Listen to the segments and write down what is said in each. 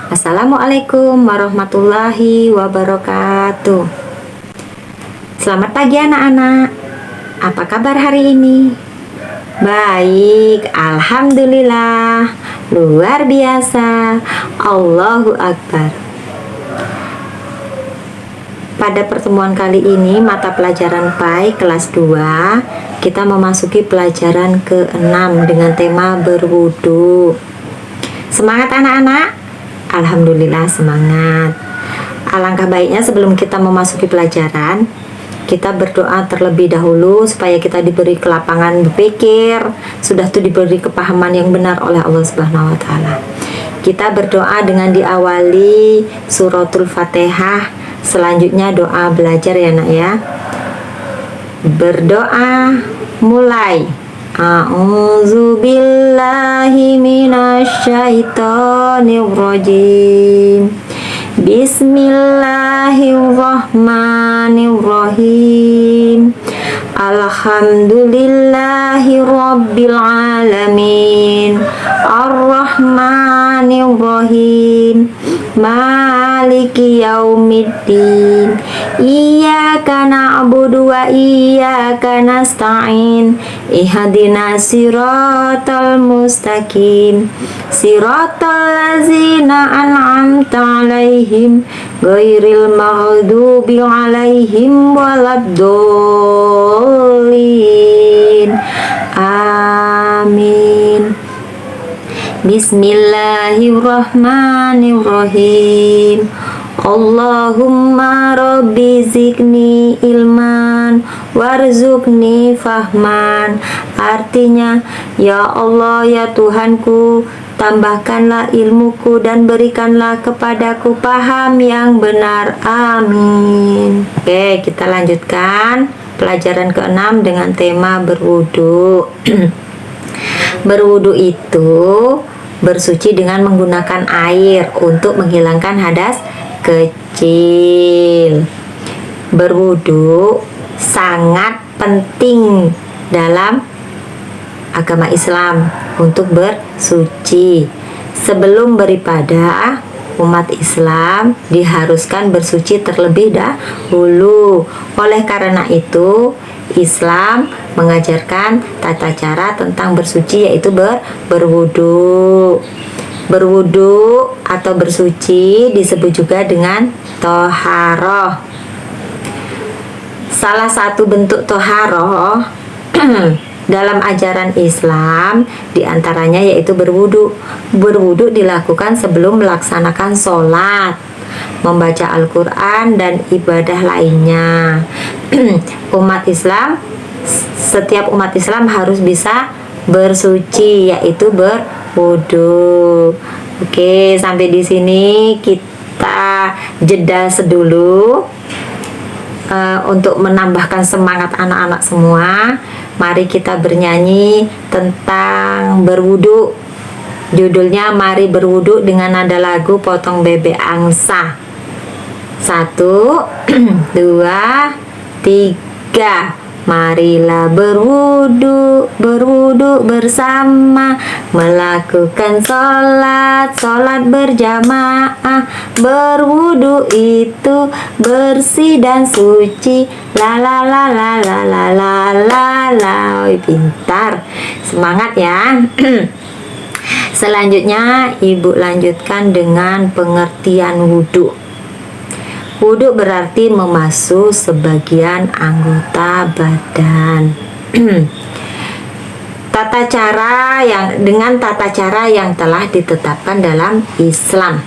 Assalamualaikum warahmatullahi wabarakatuh. Selamat pagi anak-anak. Apa kabar hari ini? Baik, alhamdulillah. Luar biasa. Allahu Akbar. Pada pertemuan kali ini mata pelajaran PAI kelas 2, kita memasuki pelajaran ke-6 dengan tema berwudu. Semangat anak-anak. Alhamdulillah semangat. Alangkah baiknya sebelum kita memasuki pelajaran, kita berdoa terlebih dahulu supaya kita diberi kelapangan berpikir, sudah tuh diberi kepahaman yang benar oleh Allah Subhanahu wa taala. Kita berdoa dengan diawali suratul Fatihah, selanjutnya doa belajar ya nak ya. Berdoa mulai. A'udzu billahi minasyaitonir rajim. Bismillahirrahmanirrahim. Alhamdulillahi rabbil alamin. Ar-Rahmanir-Rahim. Maliki yaumiddin. Iyyaka na'budu wa iyyaka nasta'in. Ihdinas siratal mustaqim. Siratal ladzina an'amta 'alaihim ghairil maghdubi 'alaihim waladdallin. Amin. Bismillahirrahmanirrahim. Allahumma rabbi zidni ilman warzuqni fahman. Artinya, ya Allah ya Tuhanku, tambahkanlah ilmuku dan berikanlah kepadaku paham yang benar. Amin. Oke, kita lanjutkan pelajaran ke-6 dengan tema berwudu. Berwudu itu bersuci dengan menggunakan air untuk menghilangkan hadas kecil. Berwudu sangat penting dalam agama Islam untuk bersuci. Sebelum beribadah, umat Islam diharuskan bersuci terlebih dahulu. Oleh karena itu, Islam mengajarkan tata cara tentang bersuci, yaitu berwudu. Berwudu atau bersuci disebut juga dengan toharoh. Salah satu bentuk toharoh dalam ajaran Islam diantaranya yaitu berwudu. Berwudu dilakukan sebelum melaksanakan sholat, membaca Al-Quran, dan ibadah lainnya. Setiap umat Islam harus bisa bersuci, yaitu berwudu. Oke, sampai di sini kita jeda sedulu. Untuk menambahkan semangat anak-anak semua, mari kita bernyanyi tentang berwudu. Judulnya Mari Berwudu dengan nada lagu Potong Bebek Angsa. 1, 2, 3. Marilah berwudu, berwudu bersama, melakukan sholat berjamaah. Berwudu itu bersih dan suci. La la la la la la la la la. Pintar, semangat ya. Selanjutnya Ibu lanjutkan dengan pengertian wudu. Wudu berarti memasuk sebagian anggota badan. Tata cara yang telah ditetapkan dalam Islam.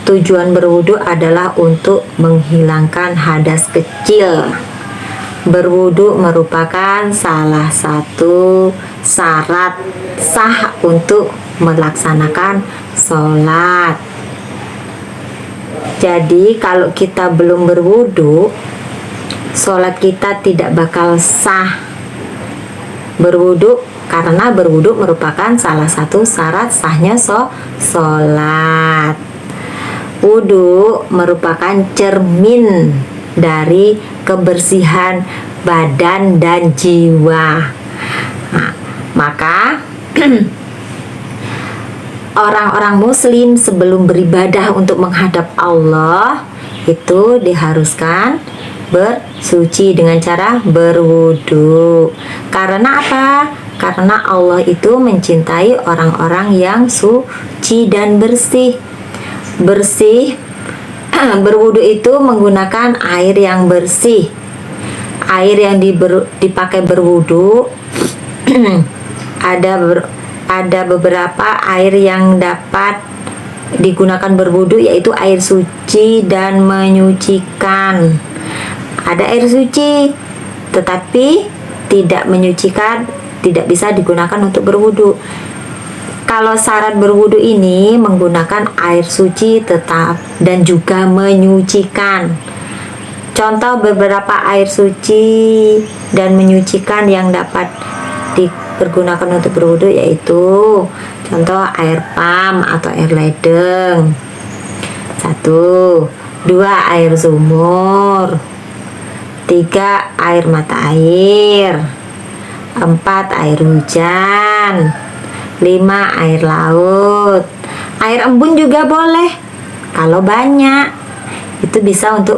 Tujuan berwudu adalah untuk menghilangkan hadas kecil. Berwudu merupakan salah satu syarat sah untuk melaksanakan sholat. Jadi kalau kita belum berwudu, sholat kita tidak bakal sah. Berwudu, karena berwudu merupakan salah satu syarat sahnya sholat. Wudu merupakan cermin dari kebersihan badan dan jiwa. Nah, maka orang-orang muslim sebelum beribadah untuk menghadap Allah itu diharuskan bersuci dengan cara berwudu. Karena apa? Karena Allah itu mencintai orang-orang yang suci dan bersih. Berwudu itu menggunakan air yang bersih. Air yang dipakai berwudu ada beberapa air yang dapat digunakan berwudu, yaitu air suci dan menyucikan. Ada air suci tetapi tidak menyucikan, tidak bisa digunakan untuk berwudu. Kalau syarat berwudu ini menggunakan air suci tetap dan juga menyucikan. Contoh beberapa air suci dan menyucikan yang dapat dipergunakan untuk berwudu yaitu contoh air pam atau air ledeng. 1, 2 air sumur, 3 air mata air, 4 air hujan, 5 air laut. Air embun juga boleh kalau banyak, itu bisa untuk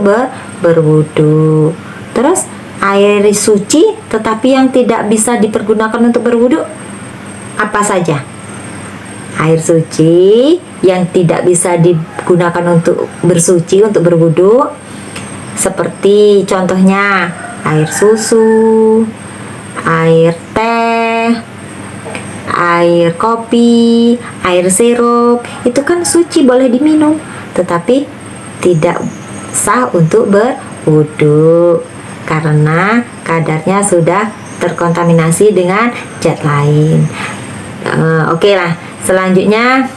berwudu. Terus air suci tetapi yang tidak bisa dipergunakan untuk berwudu apa saja? Air suci yang tidak bisa digunakan untuk bersuci, untuk berwudu, seperti contohnya air susu, air teh, air kopi, air sirup. Itu kan suci, boleh diminum, tetapi tidak sah untuk berwudu karena kadarnya sudah terkontaminasi dengan zat lain. Oke lah, selanjutnya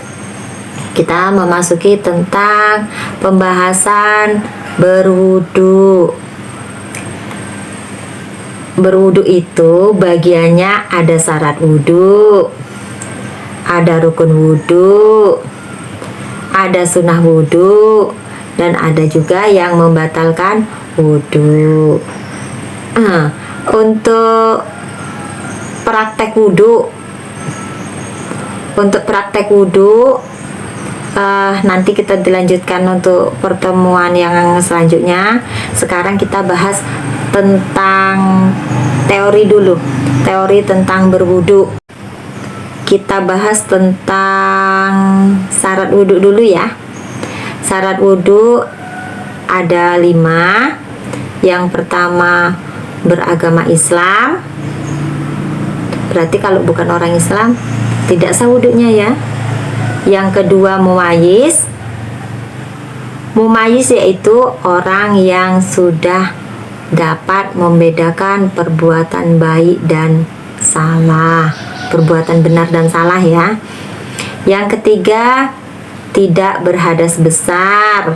kita memasuki tentang pembahasan berwudu. Berwudu itu bagiannya ada syarat wudu, ada rukun wudu, ada sunnah wudu, dan ada juga yang membatalkan wudu. Untuk praktek wudu, nanti kita dilanjutkan untuk pertemuan yang selanjutnya. Sekarang kita bahas tentang teori dulu, teori tentang berwudu. Kita bahas tentang syarat wudu dulu ya. Syarat wudu ada 5. Yang pertama, beragama Islam. Berarti kalau bukan orang Islam tidak sah wudunya ya. Yang kedua, mumayyiz. Mumayyiz yaitu orang yang sudah dapat membedakan perbuatan baik dan salah, perbuatan benar dan salah ya. Yang ketiga, tidak berhadas besar.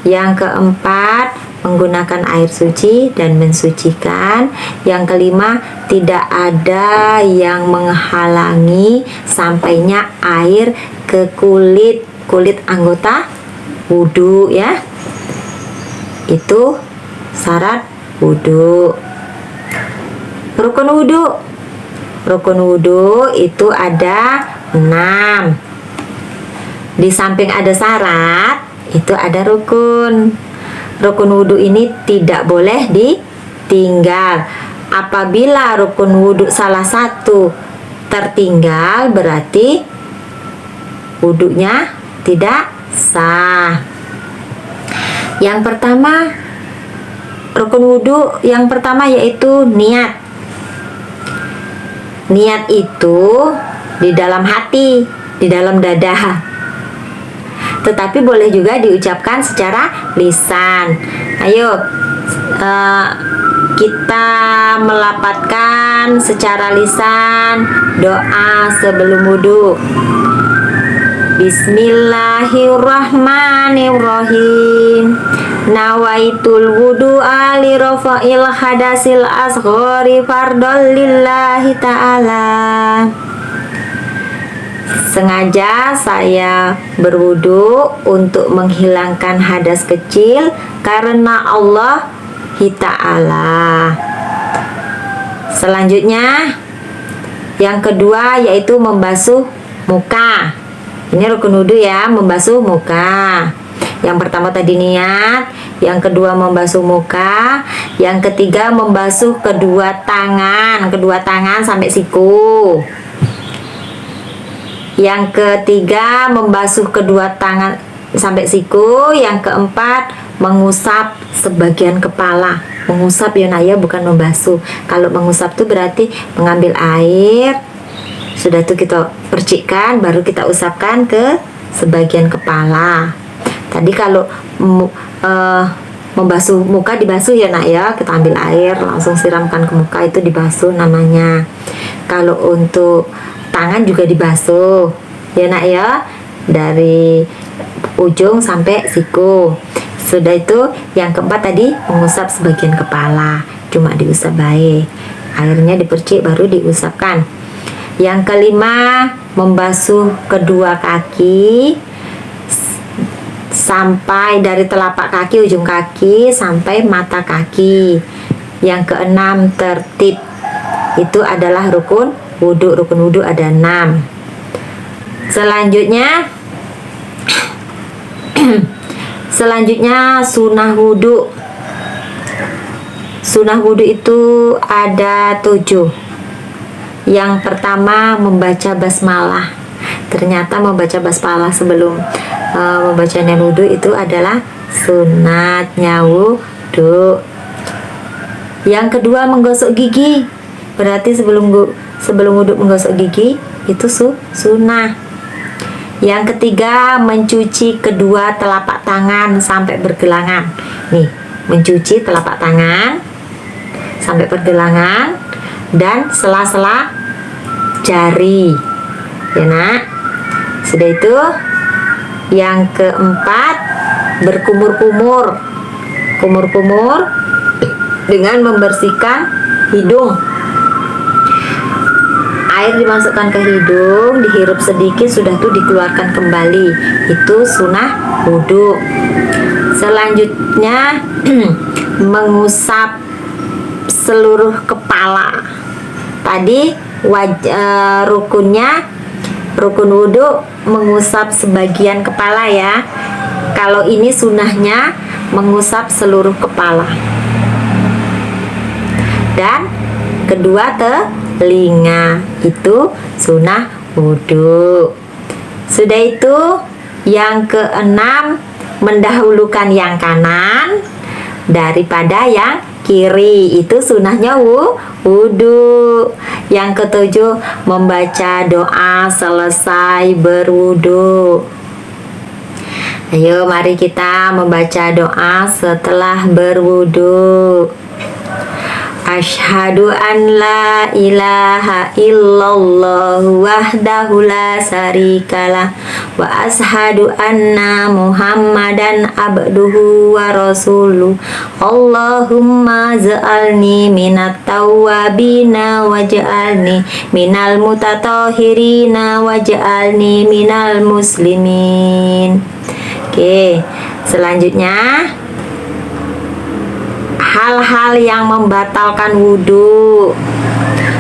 Yang keempat, menggunakan air suci dan mensucikan. Yang kelima, tidak ada yang menghalangi sampainya air ke kulit anggota wudu ya. Itu syarat wudu. Rukun wudu itu ada 6. Di samping ada syarat, itu ada rukun. Rukun wudu ini tidak boleh ditinggal. Apabila rukun wudu salah satu tertinggal, berarti wudunya tidak sah. Yang pertama, rukun wudu yang pertama yaitu niat. Niat itu di dalam hati, di dalam dada. Tetapi boleh juga diucapkan secara lisan. Ayo kita melapatkan secara lisan doa sebelum wudu. Bismillahirrahmanirrahim. Nawaitul wudu'a li rafa'il hadasil asghari fardol lillahi ta'ala. Sengaja saya berwudu untuk menghilangkan hadas kecil karena Allah Ta'ala. Selanjutnya, yang kedua yaitu membasuh muka. Ini rukun wudhu ya, membasuh muka. Yang pertama tadi niat, yang kedua membasuh muka, yang ketiga membasuh kedua tangan sampai siku. Yang ketiga membasuh kedua tangan sampai siku. Yang keempat mengusap sebagian kepala. Mengusap ya nak ya, bukan membasuh. Kalau mengusap tuh berarti mengambil air, sudah tuh kita percikkan, baru kita usapkan ke sebagian kepala. Tadi kalau membasuh muka dibasuh ya nak ya, kita ambil air langsung siramkan ke muka, itu dibasuh namanya. Kalau untuk tangan juga dibasuh ya nak ya, dari ujung sampai siku. Sudah itu yang keempat tadi mengusap sebagian kepala, cuma diusap baik, airnya dipercik baru diusapkan. Yang kelima membasuh kedua kaki sampai dari telapak kaki, ujung kaki sampai mata kaki. Yang keenam tertib, itu adalah rukun wudhu. Rukun wudhu ada 6. Selanjutnya sunnah wudhu. Sunnah wudhu itu ada 7. Yang pertama membaca basmalah. Ternyata membaca basmalah sebelum membaca wudhu itu adalah sunatnya wudhu. Yang kedua menggosok gigi. Berarti sebelum wudhu menggosok gigi itu sunnah. Yang ketiga mencuci kedua telapak tangan sampai bergelangan. Nih, mencuci telapak tangan sampai bergelangan dan sela-sela jari. Ya nak. Sudah itu. Yang keempat berkumur-kumur. Kumur-kumur dengan membersihkan hidung. Air dimasukkan ke hidung, dihirup sedikit, sudah tuh dikeluarkan kembali. Itu sunnah wudhu. Selanjutnya mengusap seluruh kepala. Tadi rukun wudhu mengusap sebagian kepala ya. Kalau ini sunnahnya mengusap seluruh kepala. Dan kedua telinga, itu sunnah wudhu. Sudah itu yang keenam mendahulukan yang kanan daripada yang kiri, itu sunnahnya wudhu. Yang ketujuh membaca doa selesai berwudhu. Ayo mari kita membaca doa setelah berwudhu. Asyhadu an la ilaha illallah wahdahu la syarikalah wa asyhadu anna muhammadan abduhu wa rasuluh. Allahumma ja'alni minat tawwabina wa ja'alni minal mutatahhirina wa ja'alni minal muslimin. Oke, selanjutnya hal-hal yang membatalkan wudhu.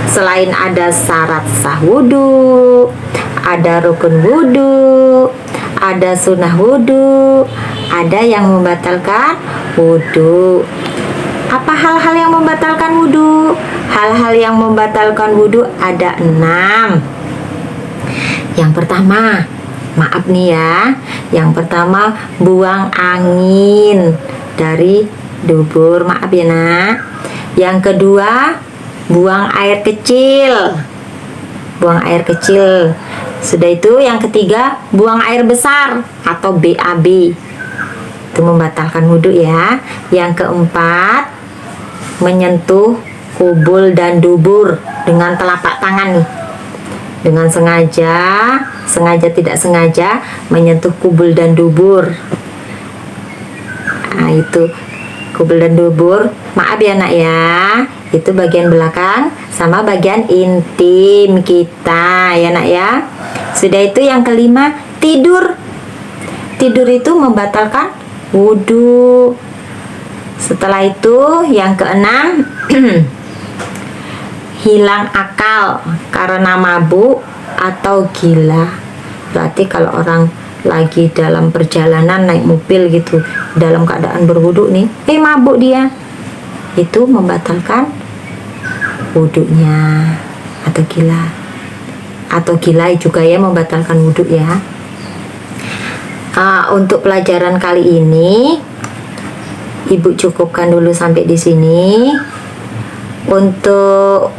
Selain ada syarat sah wudhu, ada rukun wudhu, ada sunnah wudhu, ada yang membatalkan wudhu. Apa hal-hal yang membatalkan wudhu? Hal-hal yang membatalkan wudhu ada 6. Yang pertama, maaf nih ya, yang pertama buang angin dari dubur, maaf ya nak. Yang kedua buang air kecil. Buang air kecil. Sudah itu yang ketiga buang air besar atau BAB. Itu membatalkan wudhu ya. Yang keempat menyentuh kubul dan dubur dengan telapak tangan nih. Dengan sengaja tidak sengaja menyentuh kubul dan dubur. Nah itu kubul dan dubur, maaf ya nak ya, itu bagian belakang sama bagian intim kita ya nak ya. Sudah itu yang kelima tidur. Tidur itu membatalkan wudhu. Setelah itu yang keenam hilang akal karena mabuk atau gila. Berarti kalau orang lagi dalam perjalanan naik mobil gitu, dalam keadaan berwudu nih, mabuk dia, itu membatalkan wudunya. Atau gila juga ya, membatalkan wudhu ya. Untuk pelajaran kali ini Ibu cukupkan dulu sampai di sini. Untuk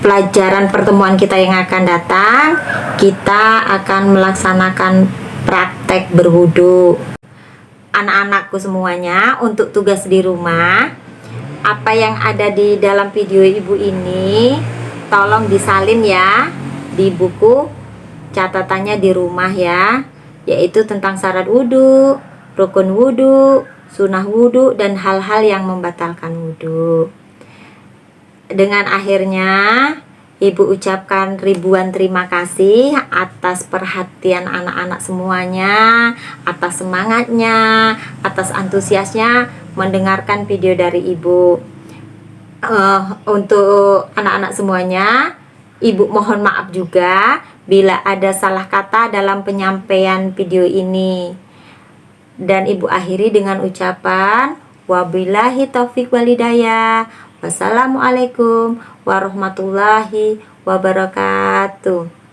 pelajaran pertemuan kita yang akan datang, kita akan melaksanakan praktek berwudu. Anak-anakku semuanya, untuk tugas di rumah, apa yang ada di dalam video Ibu ini tolong disalin ya di buku catatannya di rumah ya, yaitu tentang syarat wudhu, rukun wudhu, sunnah wudhu, dan hal-hal yang membatalkan wudhu. Dengan akhirnya Ibu ucapkan ribuan terima kasih atas perhatian anak-anak semuanya, atas semangatnya, atas antusiasnya mendengarkan video dari Ibu. Untuk anak-anak semuanya, Ibu mohon maaf juga bila ada salah kata dalam penyampaian video ini. Dan Ibu akhiri dengan ucapan wabillahi taufiq walhidayah. Wassalamualaikum warahmatullahi wabarakatuh.